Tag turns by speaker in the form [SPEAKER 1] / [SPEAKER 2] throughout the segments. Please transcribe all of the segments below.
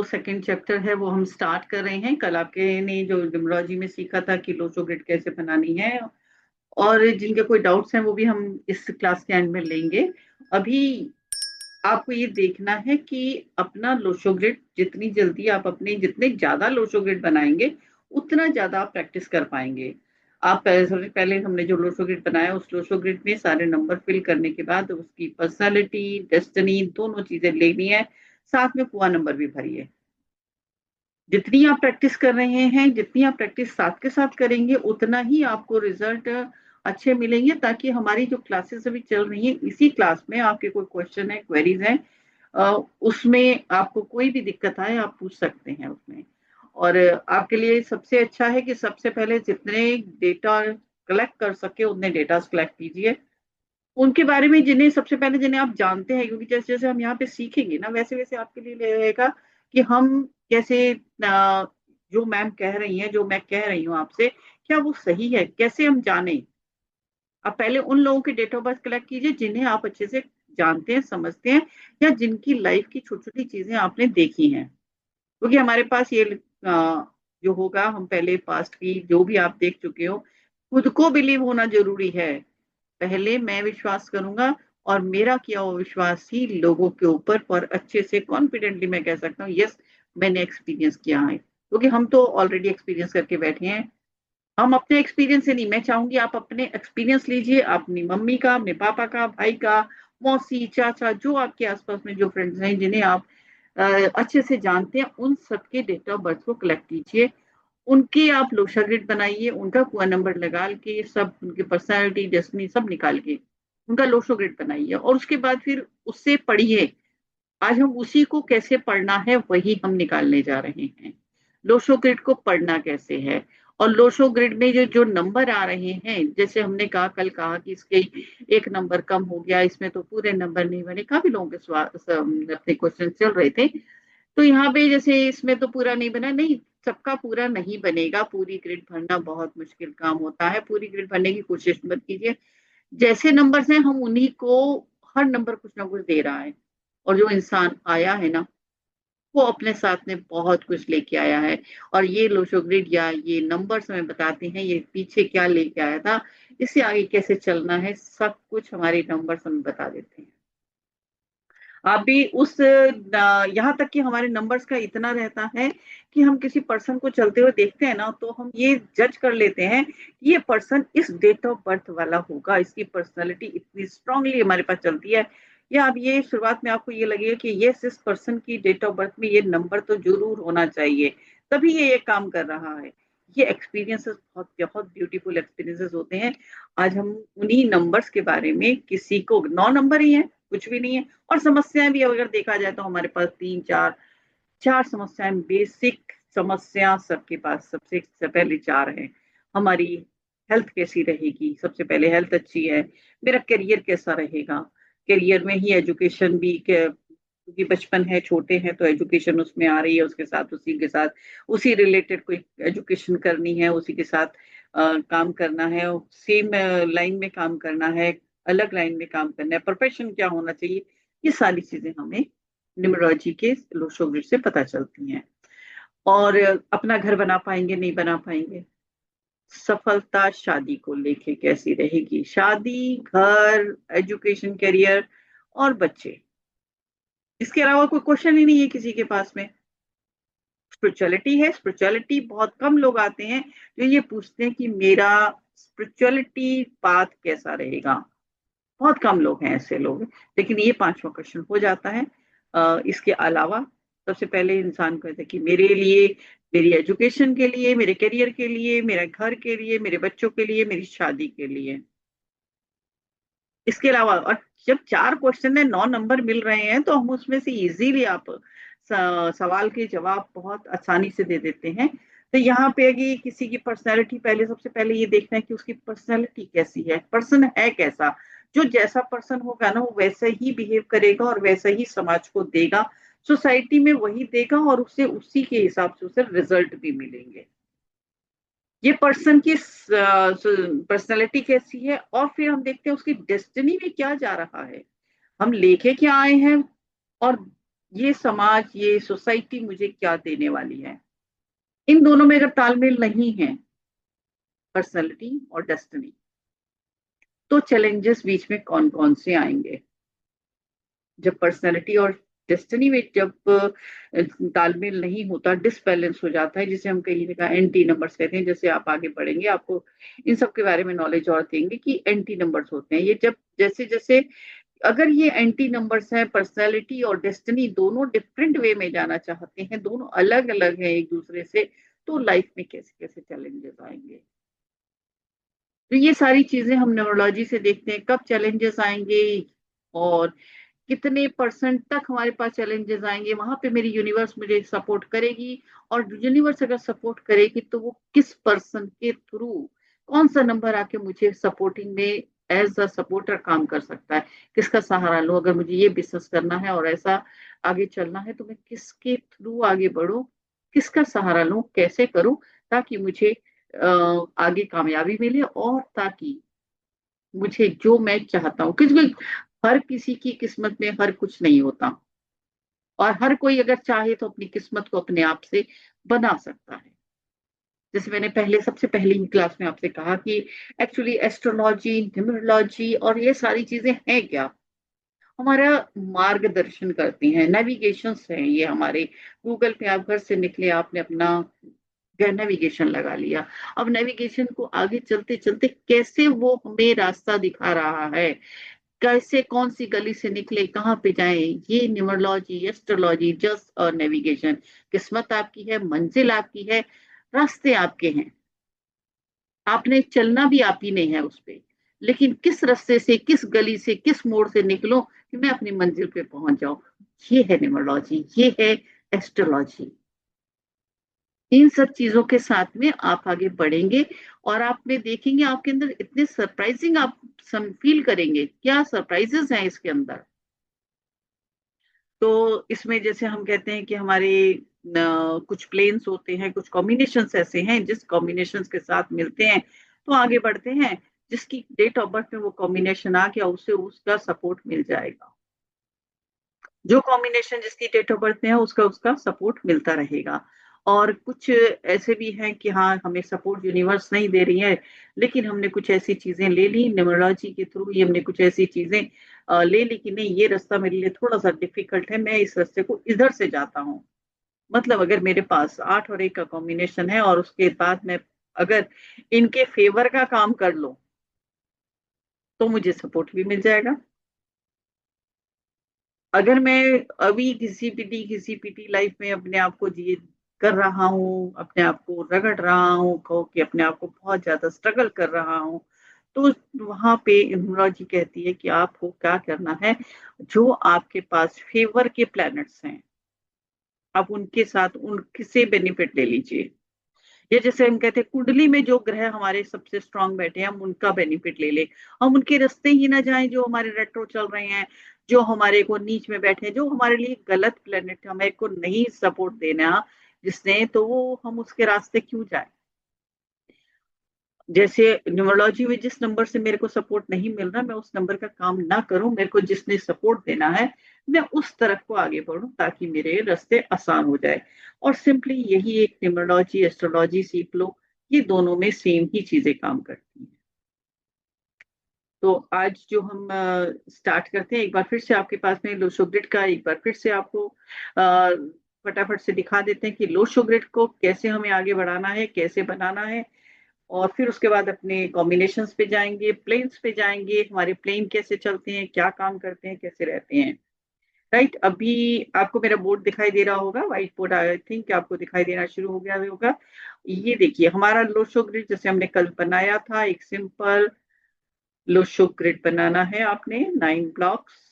[SPEAKER 1] जो second chapter है वो हम स्टार्ट कर रहे हैं। कल आपके ने जो न्यूमरोलॉजी में सीखा था कि लोशो ग्रिड कैसे बनानी है, और जिनके कोई डाउट्स हैं वो भी हम इस क्लास के एंड में लेंगे। अभी आपको ये देखना है कि अपना लोशो ग्रिड जितनी जल्दी आप अपने जितने ज्यादा लोशो ग्रिड बनाएंगे उतना ज्यादा आप प्रैक्टिस कर पाएंगे। आप पहले पहले हमने जो लोशो ग्रिड बनाया उस लोशो ग्रिड में सारे नंबर फिल करने के बाद उसकी पर्सनालिटी डेस्टिनी दोनों चीजें लेनी है, साथ में पुआ नंबर भी भरिए। जितनी आप प्रैक्टिस कर रहे हैं, जितनी आप प्रैक्टिस साथ के साथ करेंगे उतना ही आपको रिजल्ट अच्छे मिलेंगे। ताकि हमारी जो क्लासेस अभी चल रही हैं इसी क्लास में आपके कोई क्वेश्चन है, क्वेरीज हैं, उसमें आपको कोई भी दिक्कत आए आप पूछ सकते हैं उसमें। और आपके लिए सबसे अच्छा है कि सबसे पहले जितने डेटा कलेक्ट कर सके उतने डेटा कलेक्ट कीजिए उनके बारे में जिन्हें सबसे पहले जिन्हें आप जानते हैं, क्योंकि जैसे जैसे हम यहाँ पे सीखेंगे ना वैसे वैसे आपके लिए रहेगा कि हम कैसे जो मैम कह रही हैं, जो मैं कह रही हूँ आपसे, क्या वो सही है, कैसे हम जाने। आप पहले उन लोगों के डेट ऑफ बर्थ कलेक्ट कीजिए जिन्हें आप अच्छे से जानते हैं, समझते हैं, या जिनकी लाइफ की छोटी छोटी चीजें आपने देखी हैं। क्योंकि हमारे पास ये जो होगा, हम पहले पास्ट की जो भी आप देख चुके हो, खुद को बिलीव होना जरूरी है। पहले मैं विश्वास करूंगा और मेरा किया हुआ विश्वास ही लोगों के ऊपर पर अच्छे से कॉन्फिडेंटली मैं कह सकता हूँ यस मैंने एक्सपीरियंस किया है, क्योंकि हम तो ऑलरेडी एक्सपीरियंस करके बैठे हैं। हम अपने एक्सपीरियंस से नहीं, मैं चाहूंगी आप अपने एक्सपीरियंस लीजिए, अपनी मम्मी का, अपने पापा का, भाई का, मौसी, चाचा, जो आपके आसपास में जो फ्रेंड्स हैं जिन्हें आप अच्छे से जानते हैं उन सबके डेट ऑफ बर्थ को कलेक्ट कीजिए। उनके आप लोशा ग्रिड बनाइए, उनका कुआ नंबर लगा के सब उनकी पर्सनालिटी डेस्टिनी सब निकाल के उनका लोशो ग्रिड बनाइए, और उसके बाद फिर उससे पढ़िए। आज हम उसी को कैसे पढ़ना है वही हम निकालने जा रहे हैं। लोशो ग्रिड को पढ़ना कैसे है, और लोशो ग्रिड में जो जो नंबर आ रहे हैं, जैसे हमने कहा कल कहा कि इसके एक नंबर कम हो गया, इसमें तो पूरे नंबर नहीं बने, काफी लोगों के अपने क्वेश्चन चल रहे थे। तो यहाँ पे जैसे इसमें तो पूरा नहीं बना, नहीं, सबका पूरा नहीं बनेगा। पूरी ग्रिड भरना बहुत मुश्किल काम होता है, पूरी ग्रिड भरने की कोशिश मत कीजिए। जैसे नंबर्स हैं हम उन्हीं को, हर नंबर कुछ ना कुछ दे रहा है। और जो इंसान आया है ना वो अपने साथ में बहुत कुछ लेके आया है। और ये लोशो ग्रिड या ये नंबर्स हमें बताते हैं ये पीछे क्या लेके आया था, इससे आगे कैसे चलना है, सब कुछ हमारे नंबर्स हमें बता देते हैं। आप भी उस यहाँ तक कि हमारे नंबर्स का इतना रहता है कि हम किसी पर्सन को चलते हुए देखते हैं ना तो हम ये जज कर लेते हैं कि ये पर्सन इस डेट ऑफ बर्थ वाला होगा, इसकी पर्सनालिटी इतनी स्ट्रांगली हमारे पास चलती है। या अब ये शुरुआत में आपको ये लगेगा कि ये इस पर्सन की डेट ऑफ बर्थ में ये नंबर तो जरूर होना चाहिए, तभी ये काम कर रहा है। ये एक्सपीरियंसेस बहुत बहुत ब्यूटीफुल एक्सपीरियंसेस होते हैं। आज हम उन्हीं नंबर्स के बारे में, किसी को 9 नंबर ही है, कुछ भी नहीं है। और समस्याएं भी अगर देखा जाए तो हमारे पास तीन चार चार समस्याएं, बेसिक समस्या सबके पास सबसे पहले चार है। हमारी हेल्थ कैसी रहेगी, सबसे पहले हेल्थ अच्छी है, मेरा करियर कैसा रहेगा, करियर में ही एजुकेशन भी क्योंकि बचपन है, छोटे हैं तो एजुकेशन उसमें आ रही है, उसके साथ उसी के साथ उसी रिलेटेड कोई एजुकेशन करनी है, उसी के साथ काम करना है, सेम लाइन में काम करना है, अलग लाइन में काम करना है, प्रोफेशन क्या होना चाहिए, ये सारी चीजें हमें न्यूमरोलॉजी के लोशो ग्रिड से पता चलती हैं। और अपना घर बना पाएंगे नहीं बना पाएंगे, सफलता शादी को लेके कैसी रहेगी, शादी, घर, एजुकेशन, करियर और बच्चे, इसके अलावा कोई क्वेश्चन ही नहीं है किसी के पास में। स्पिरिचुअलिटी है, स्पिरिचुअलिटी बहुत कम लोग आते हैं जो ये पूछते हैं कि मेरा स्पिरिचुअलिटी पाथ कैसा रहेगा, बहुत कम लोग हैं ऐसे लोग। लेकिन ये पांचवा क्वेश्चन हो जाता है। इसके अलावा सबसे पहले इंसान कहता है कि मेरे लिए, मेरी एजुकेशन के लिए, मेरे करियर के लिए, मेरे घर के लिए, मेरे बच्चों के लिए, मेरी शादी के लिए। इसके अलावा और जब चार क्वेश्चन में 9 नंबर मिल रहे हैं तो हम उसमें से इजीली आप सवाल के जवाब बहुत आसानी से दे देते हैं। तो यहाँ पे कि किसी की पर्सनैलिटी, पहले सबसे पहले ये देखना है कि उसकी पर्सनैलिटी कैसी है, पर्सन है कैसा। जो जैसा पर्सन होगा ना वो वैसा ही बिहेव करेगा और वैसा ही समाज को देगा, सोसाइटी में वही देगा, और उससे उसी के हिसाब से उसे रिजल्ट भी मिलेंगे। ये पर्सन की पर्सनैलिटी कैसी है, और फिर हम देखते हैं उसकी डेस्टिनी में क्या जा रहा है, हम लेके क्या आए हैं, और ये समाज, ये सोसाइटी मुझे क्या देने वाली है। इन दोनों में अगर तालमेल नहीं है, पर्सनैलिटी और डेस्टिनी, तो चैलेंजेस बीच में कौन कौन से आएंगे। जब पर्सनैलिटी और डेस्टिनी में जब तालमेल नहीं होता, डिसबैलेंस हो जाता है, जिसे हम कहीं का एंटी नंबर्स कहते हैं। जैसे आप आगे बढ़ेंगे आपको इन सब के बारे में नॉलेज और देंगे कि एंटी नंबर्स होते हैं ये, जब जैसे जैसे अगर ये एंटी नंबर्स हैं, पर्सनैलिटी और डेस्टिनी दोनों डिफरेंट वे में जाना चाहते हैं, दोनों अलग अलग हैं एक दूसरे से, तो लाइफ में कैसे कैसे चैलेंजेस आएंगे। तो ये सारी चीजें हम न्यूरोलॉजी से देखते हैं, कब चैलेंजेस आएंगे और कितने परसेंट तक हमारे पास चैलेंजेस आएंगे, वहां पे मेरी यूनिवर्स मुझे सपोर्ट करेगी। और यूनिवर्स अगर सपोर्ट करेगी तो वो किस पर्सन के थ्रू, कौन सा नंबर आके मुझे सपोर्टिंग में एज अ सपोर्टर काम कर सकता है, किसका सहारा लो। अगर मुझे ये बिजनेस करना है और ऐसा आगे चलना है तो मैं किसके थ्रू आगे बढ़ूं, किसका सहारा लूं, कैसे करूं, ताकि मुझे आगे कामयाबी मिले, और ताकि मुझे जो मैं चाहता हूँ। क्योंकि हर किसी की किस्मत में हर कुछ नहीं होता, और हर कोई अगर चाहे तो अपनी किस्मत को अपने आप से बना सकता है। जैसे मैंने पहले सबसे पहली ही क्लास में आपसे कहा कि एक्चुअली एस्ट्रोलॉजी, न्यूमरोलॉजी और ये सारी चीजें हैं क्या, हमारा मार्गदर्शन करती हैं, नेविगेशंस हैं ये हमारे। गूगल पे आप घर से निकले, आपने अपना नेविगेशन लगा लिया, अब नेविगेशन को आगे चलते चलते कैसे वो हमें रास्ता दिखा रहा है, कैसे कौन सी गली से निकले, कहाँ पे जाएं, ये न्यूमरोलॉजी, एस्ट्रोलॉजी जस्ट और नेविगेशन। किस्मत आपकी है, मंजिल आपकी है, रास्ते आपके हैं, आपने चलना भी आप ही नहीं है उस पे, लेकिन किस रास्ते से, किस गली से, किस मोड़ से निकलो कि मैं अपनी मंजिल पे पहुंच जाऊं। ये है न्यूमरोलॉजी, ये है एस्ट्रोलॉजी। इन सब चीजों के साथ में आप आगे बढ़ेंगे, और आप में देखेंगे आपके अंदर इतने सरप्राइजिंग आप फील करेंगे, क्या सरप्राइजेस हैं इसके अंदर। तो इसमें जैसे हम कहते हैं कि हमारे कुछ प्लेन्स होते हैं, कुछ कॉम्बिनेशंस ऐसे हैं जिस कॉम्बिनेशंस के साथ मिलते हैं तो आगे बढ़ते हैं। जिसकी डेट ऑफ बर्थ में वो कॉम्बिनेशन आ गया, उसे उसका सपोर्ट मिल जाएगा। जो कॉम्बिनेशन जिसकी डेट ऑफ बर्थ में है उसका उसका सपोर्ट मिलता रहेगा। और कुछ ऐसे भी हैं कि हाँ, हमें सपोर्ट यूनिवर्स नहीं दे रही है, लेकिन हमने कुछ ऐसी चीजें ले ली न्यूमरोलॉजी के थ्रू, ये हमने कुछ ऐसी चीजें ले ली कि नहीं, ये रास्ता मेरे लिए थोड़ा सा डिफिकल्ट है, मैं इस रास्ते को इधर से जाता हूँ। मतलब अगर मेरे पास 8 और 1 का कॉम्बिनेशन है और उसके बाद मैं अगर इनके फेवर का काम कर लो तो मुझे सपोर्ट भी मिल जाएगा। अगर मैं अभी किसी पीटी लाइफ में अपने आप को जी कर रहा हूँ, अपने आप को रगड़ रहा हूँ, कहो कि अपने आप को बहुत ज्यादा स्ट्रगल कर रहा हूँ, तो वहां पे न्यूमरोलॉजी कहती है कि आपको क्या करना है। जो आपके पास फेवर के प्लैनेट्स हैं, आप उनके साथ उनसे बेनिफिट ले लीजिए। ये जैसे हम कहते हैं कुंडली में जो ग्रह हमारे सबसे स्ट्रांग बैठे हैं, हम उनका बेनिफिट ले ले, हम उनके रास्ते ही ना जाएं जो हमारे रेट्रो चल रहे हैं, जो हमारे को नीच में बैठे हैं, जो हमारे लिए गलत प्लेनेट हमें को नहीं सपोर्ट देना जिसने, तो वो हम उसके रास्ते क्यों जाए। जैसे न्यूमरोलॉजी में जिस नंबर से मेरे को सपोर्ट नहीं मिल रहा, मैं उस नंबर का काम ना करूं, मेरे को जिसने सपोर्ट देना है मैं उस तरफ को आगे बढ़ूं, ताकि मेरे रास्ते आसान हो जाए। और सिंपली यही एक न्यूमरोलॉजी एस्ट्रोलॉजी सीख लो, ये दोनों में सेम ही चीजें काम करती हैं। तो आज जो हम स्टार्ट करते हैं, एक बार फिर से आपके पास में लो शुगर का एक बार फिर से आपको फटाफट से दिखा देते हैं कि लो शुगर को कैसे हमें आगे बढ़ाना है, कैसे बनाना है। और फिर उसके बाद अपने कॉम्बिनेशंस पे जाएंगे, प्लेन्स पे जाएंगे, हमारे प्लेन कैसे चलते हैं, क्या काम करते हैं, कैसे रहते हैं। राइट, अभी आपको मेरा बोर्ड दिखाई दे रहा होगा, व्हाइट बोर्ड आई थिंक आपको दिखाई देना शुरू हो गया होगा। ये देखिए हमारा लोशो ग्रिड जैसे हमने कल बनाया था, एक सिंपल लोशो ग्रिड बनाना है आपने 9 ब्लॉक्स।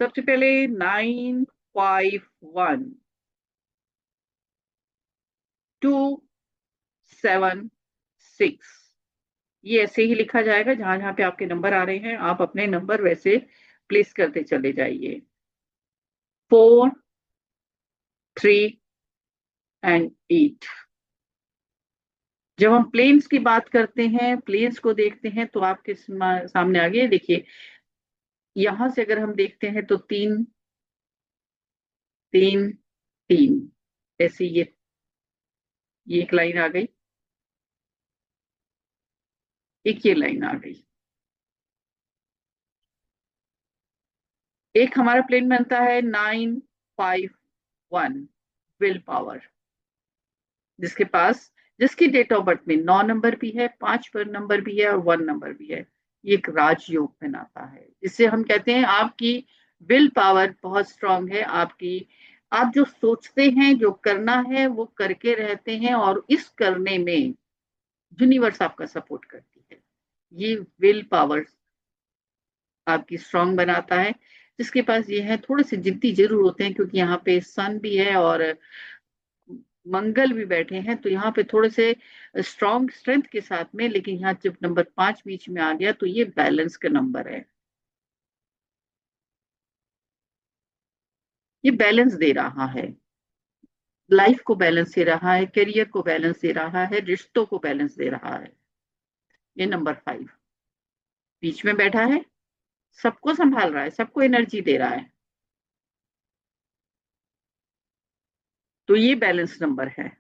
[SPEAKER 1] सबसे पहले 951 2 7 6, ये ऐसे ही लिखा जाएगा, जहां जहां पे आपके नंबर आ रहे हैं आप अपने नंबर वैसे प्लेस करते चले जाइए। 4 3 एंड 8। जब हम प्लेन्स की बात करते हैं, प्लेन्स को देखते हैं, तो आपके सामने आ गया, देखिए यहां से अगर हम देखते हैं तो तीन, तीन, तीन, ऐसे ये एक लाइन आ गई, एक ये लाइन आ गई। एक हमारा प्लेन बनता है 951, विल पावर, जिसके पास, जिसकी डेट ऑफ बर्थ में 9 नंबर भी है, 5 नंबर भी है और 1 नंबर भी है। ये एक राजयोग बनाता है, जिससे हम कहते हैं आपकी विल पावर बहुत स्ट्रांग है आपकी। आप जो सोचते हैं, जो करना है, वो करके रहते हैं, और इस करने में यूनिवर्स आपका सपोर्ट करती है। ये विल पावर आपकी स्ट्रांग बनाता है। जिसके पास ये है, थोड़े से जिद्दी जरूर होते हैं, क्योंकि यहाँ पे सन भी है और मंगल भी बैठे हैं, तो यहाँ पे थोड़े से स्ट्रांग स्ट्रेंथ के साथ में, लेकिन यहाँ जब नंबर 5 बीच में आ गया तो ये बैलेंस का नंबर है। ये बैलेंस दे रहा है, लाइफ को बैलेंस दे रहा है, करियर को बैलेंस दे रहा है, रिश्तों को बैलेंस दे रहा है। ये नंबर 5 बीच में बैठा है, सबको संभाल रहा है, सबको एनर्जी दे रहा है, तो ये बैलेंस नंबर है।